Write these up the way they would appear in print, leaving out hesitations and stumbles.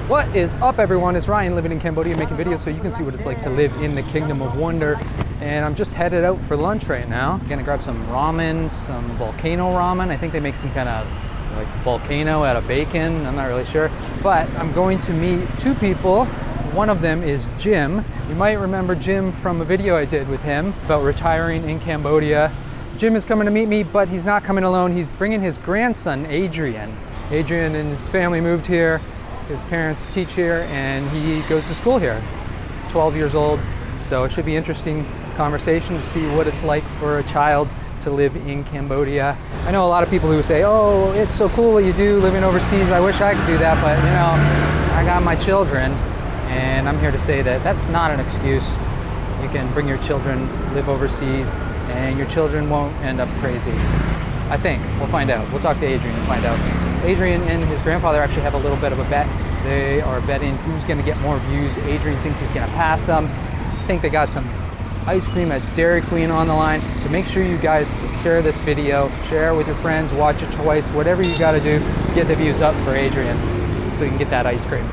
What is up, everyone? It's Ryan living in Cambodia, making videos so you can see what it's like to live in the Kingdom of Wonder. And I'm just headed out for lunch right now. I'm gonna grab some ramen, some volcano ramen. I think they make some kind of like volcano out of bacon. I'm not really sure. But I'm going to meet two people. One of them is Jim. You might remember Jim from a video I did with him about retiring in Cambodia. Jim is coming to meet me, but he's not coming alone. He's bringing his grandson, Adrian. Adrian and his family moved here. His parents teach here and he goes to school here. He's 12 years old, so it should be an interesting conversation to see what it's like for a child to live in Cambodia. I know a lot of people who say, oh, it's so cool what you do living overseas. I wish I could do that, but you know, I got my children, and I'm here to say that that's not an excuse. You can bring your children, live overseas, and your children won't end up crazy. I think. We'll find out. We'll talk to Adrian and find out. Adrian and his grandfather actually have a little bit of a bet. They are betting who's gonna get more views. Adrian thinks he's gonna pass them. I think they got some ice cream at Dairy Queen on the line. So make sure you guys share this video, share it with your friends, watch it twice, whatever you gotta do to get the views up for Adrian so you can get that ice cream.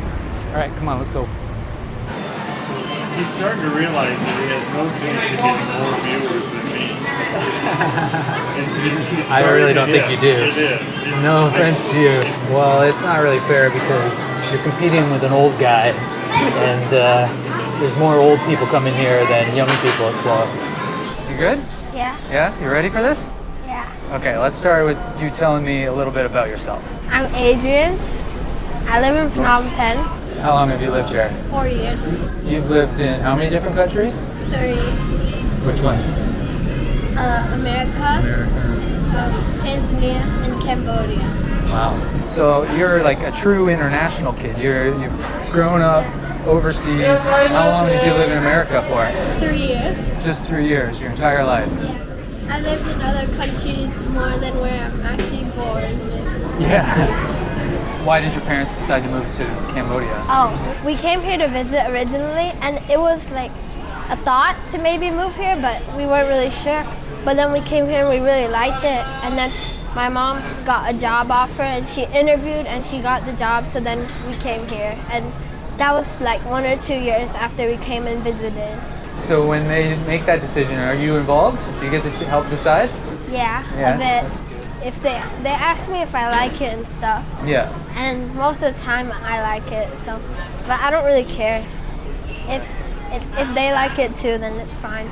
All right, come on, let's go. He's starting to realize that he has no chance of getting more viewers than me. I really don't think you do. It is. No offense to you. Well, it's not really fair because you're competing with an old guy, and there's more old people coming here than young people, so. You good? Yeah. Yeah? You ready for this? Yeah. Okay, let's start with you telling me a little bit about yourself. I'm Adrian. I live in Phnom Penh. How long have you lived here? 4 years. You've lived in how many different countries? 3. Which ones? America, Tanzania, and Cambodia. Wow. So you're like a true international kid. You've grown up overseas. How long did you live in America for? 3 years. Just 3 years, your entire life? Yeah. I lived in other countries more than where I'm actually born. Yeah. Why did your parents decide to move to Cambodia? Oh, we came here to visit originally, and it was like a thought to maybe move here, but we weren't really sure. But then we came here and we really liked it, and then my mom got a job offer and she interviewed and she got the job, so then we came here. And that was like 1 or 2 years after we came and visited. So when they make that decision, are you involved? Do you get to help decide? Yeah, a bit. If they ask me if I like it and stuff. Yeah. And most of the time I like it, so, but I don't really care. If they like it too, then it's fine.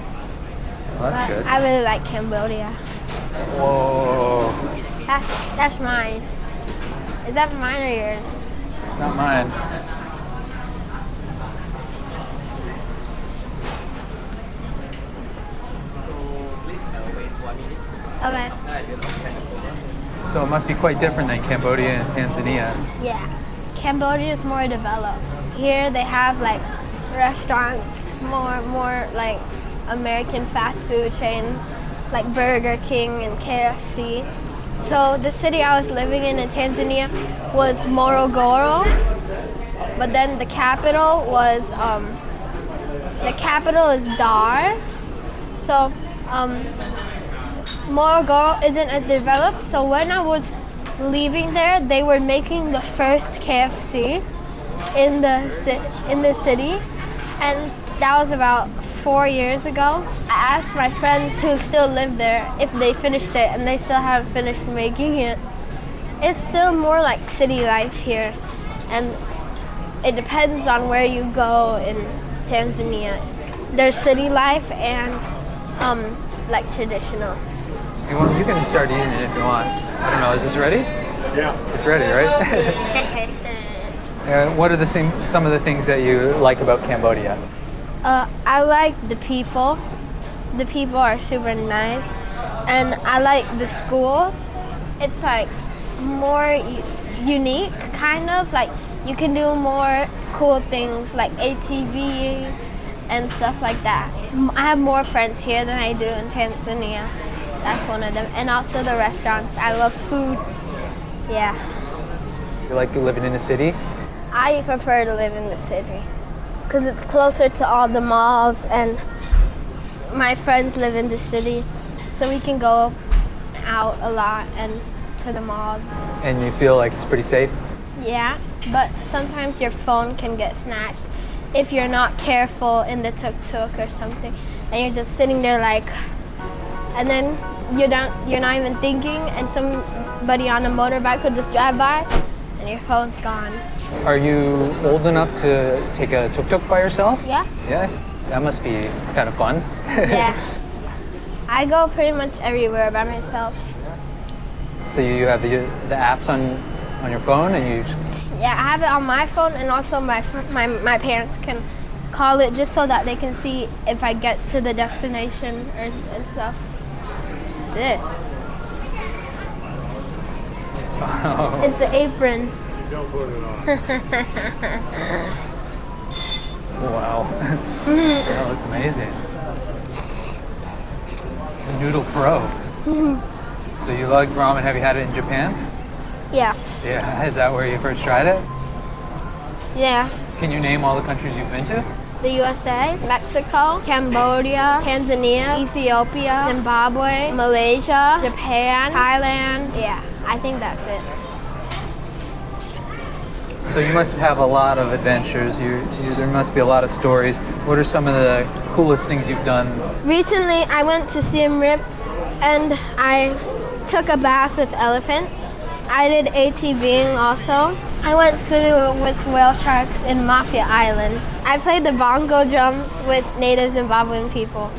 Well, that's good. I really like Cambodia. Whoa. That's mine. Is that mine or yours? It's not mine. Okay. So it must be quite different than Cambodia and Tanzania. Yeah. Cambodia is more developed. Here they have like restaurants, more like American fast food chains like Burger King and KFC. So the city I was living in Tanzania was Morogoro, but then the capital is Dar. So Morogoro isn't as developed. So when I was leaving there, they were making the first KFC in the city, and that was about 4 years ago. I asked my friends who still live there if they finished it, and they still haven't finished making it. It's still more like city life here, and it depends on where you go in Tanzania. There's city life and like traditional. You can start eating it if you want. I don't know, is this ready? Yeah. It's ready, right? What are some of the things that you like about Cambodia? I like the people. The people are super nice, and I like the schools. It's like more unique, kind of like you can do more cool things like ATV and stuff like that. I have more friends here than I do in Tanzania. That's one of them, and also the restaurants. I love food. Yeah. You like living in the city? I prefer to live in the city because it's closer to all the malls, and my friends live in the city, so we can go out a lot and to the malls. And you feel like it's pretty safe? Yeah, but sometimes your phone can get snatched if you're not careful in the tuk-tuk or something, and you're just sitting there like, and then you're not even thinking, and somebody on a motorbike could just drive by, and your phone's gone. Are you old enough to take a tuk-tuk by yourself? Yeah. Yeah, that must be kind of fun. Yeah. I go pretty much everywhere by myself. So you have the apps on your phone, and you just, Yeah, I have it on my phone, and also my my parents can call it just so that they can see if I get to the destination and stuff. What's this? oh, It's an apron. Don't put it on. wow, that looks amazing. Noodle Pro. So you like ramen? Have you had it in Japan? Yeah. Yeah, is that where you first tried it? Yeah. Can you name all the countries you've been to? The USA, Mexico, Cambodia, Tanzania, Ethiopia, Zimbabwe, Malaysia, Japan, Thailand. Yeah, I think that's it. So you must have a lot of adventures. There must be a lot of stories. What are some of the coolest things you've done? Recently, I went to Siem Reap and I took a bath with elephants. I did ATVing also. I went swimming with whale sharks in Mafia Island. I played the bongo drums with native Zimbabwean people.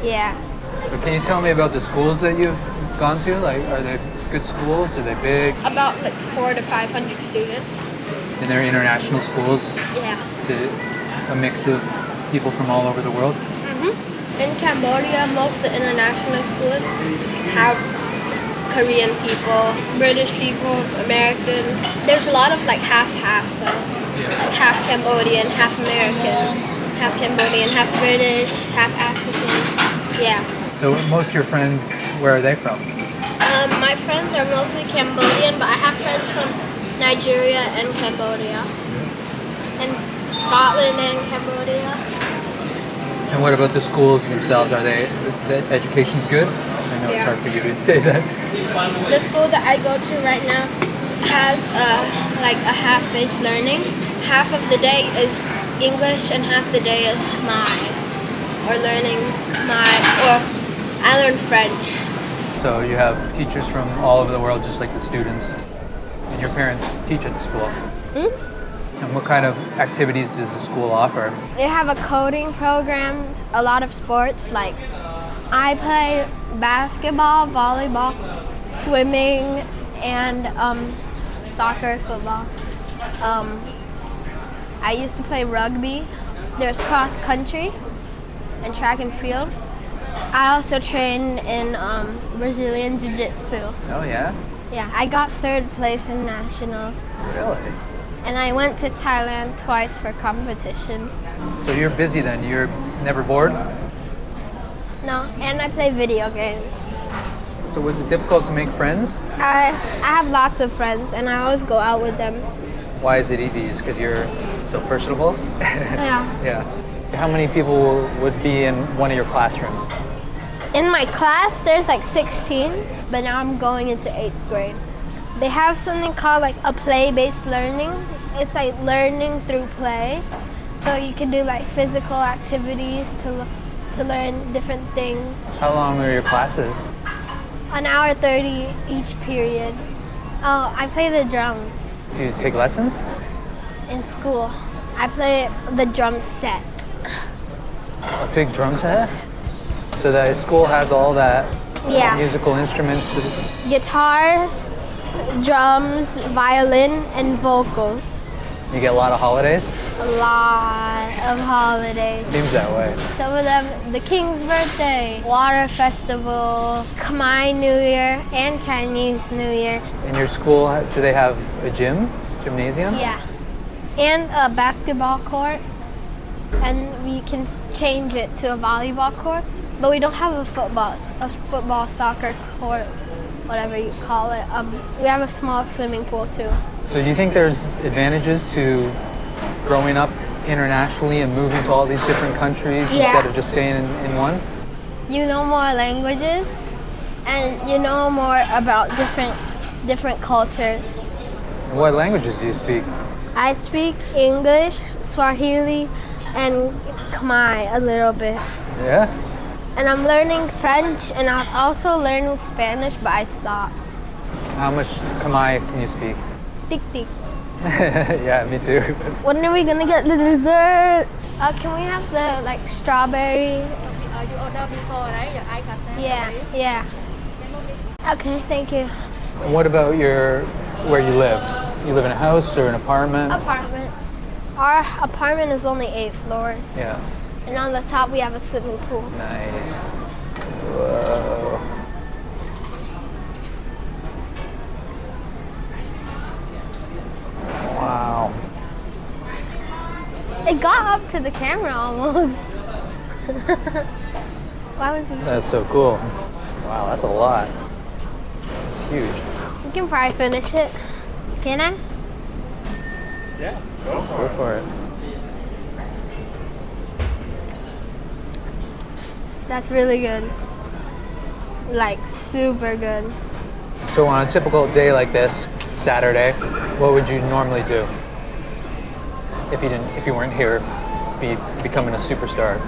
Yeah. So can you tell me about the schools that you've gone to? Like, are they good schools? Are they big? About like 400 to 500 students. And they're international schools? Yeah. Is it a mix of people from all over the world? In Cambodia, most of the international schools have Korean people, British people, American. There's a lot of like half-half though. Like half Cambodian, half American, half Cambodian, half British, half African. Yeah. So most of your friends, where are they from? My friends are mostly Cambodian, but I have friends from Nigeria and Cambodia. And Scotland and Cambodia. And what about the schools themselves? Are the education's good? I know it's hard for you to say that. The school that I go to right now has like a half-based learning. Half of the day is English and half the day is or I learn French. So you have teachers from all over the world, just like the students, and your parents teach at the school. And what kind of activities does the school offer? They have a coding program, a lot of sports, like I play basketball, volleyball, swimming, and soccer, football. I used to play rugby. There's cross country and track and field. I also train in Brazilian Jiu-Jitsu. Oh yeah? Yeah, I got 3rd place in nationals. Really? And I went to Thailand twice for competition. So you're busy then? You're never bored? No, and I play video games. So was it difficult to make friends? I have lots of friends and I always go out with them. Why is it easy? Just because you're so personable? Yeah. Yeah. How many people would be in one of your classrooms? In my class, there's like 16, but now I'm going into 8th grade. They have something called like a play-based learning. It's like learning through play. So you can do like physical activities to learn different things. How long are your classes? 1 hour 30 each period. Oh, I play the drums Do you take lessons? in school. I play the drum set. A big drum set? So the school has all that Yeah. musical instruments? Guitars, drums, violin, and vocals. You get a lot of holidays? A lot of holidays. Seems that way. Some of them, the King's birthday, Water Festival, Khmer New Year, and Chinese New Year. In your school, do they have a gymnasium? Yeah. And a basketball court. And we can change it to a volleyball court. But we don't have a football, soccer court, whatever you call it. We have a small swimming pool too. So do you think there's advantages to growing up internationally and moving to all these different countries instead of just staying in one? You know more languages, and you know more about different cultures. What languages do you speak? I speak English, Swahili, and Khmer a little bit. Yeah? And I'm learning French, and I was also learning Spanish, but I stopped. How much Khmer can you speak? Tik tik. Yeah, me too. When are we gonna get the dessert? Can we have the like strawberry? You order before, right? Your eye consent. Yeah. Okay, thank you. What about where you live? You live in a house or an apartment? Apartments. Our apartment is only 8 floors, Yeah. and on the top we have a swimming pool. Nice. Whoa. Wow. It got up to the camera almost. Why would you? That's so cool. Wow, that's a lot. It's huge. We can probably finish it. Can I? Yeah, go for Go it. for it. That's really good. Like super good. So on a typical day like this, Saturday, what would you normally do if you weren't here, becoming a superstar?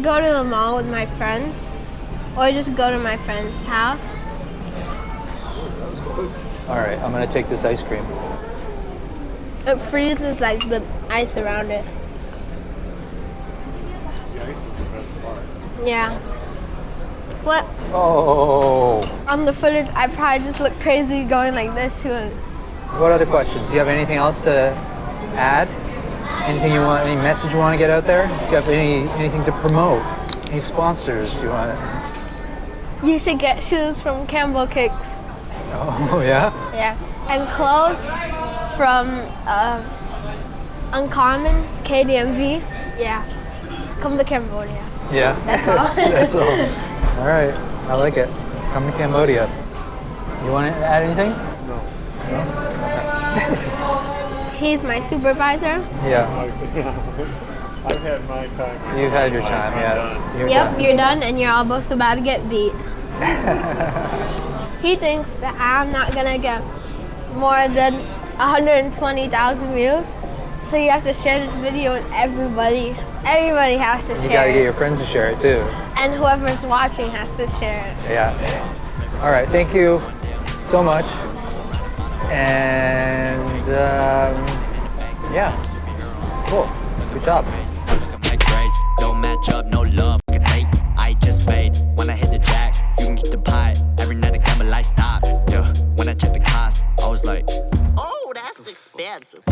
Go to the mall with my friends, or just go to my friend's house. All right, I'm gonna take this ice cream. It freezes like the ice around it. The ice is the best part. Yeah. What? Oh. On the footage, I probably just look crazy going like this to it. What other questions? Do you have anything else to add? Anything you want? Any message you want to get out there? Do you have anything to promote? Any sponsors you want? You should get shoes from Campbell Kicks. Oh yeah. Yeah. And clothes from Uncommon, KDMV. Yeah. Come to Cambodia. Yeah. That's all. That's all. All right. I like it. Come to Cambodia. You want to add anything? No. He's my supervisor. Yeah. I've had my time. You've had your time. I'm Yeah. done. You're Yep, done. you're done, and you're almost about to get beat. He thinks that I'm not gonna get more than 120,000 views. So you have to share this video with everybody. Everybody has to You share gotta it. get your friends to share it too. And whoever's watching has to share it. Yeah. All right. Thank you so much. And yeah. Cool. Good job. My grades don't match up, no love. I just fade when I hit the jack. You can keep the pie. Every night I gamble, I stop. Yeah, when I check the cost, I was like, oh, that's expensive.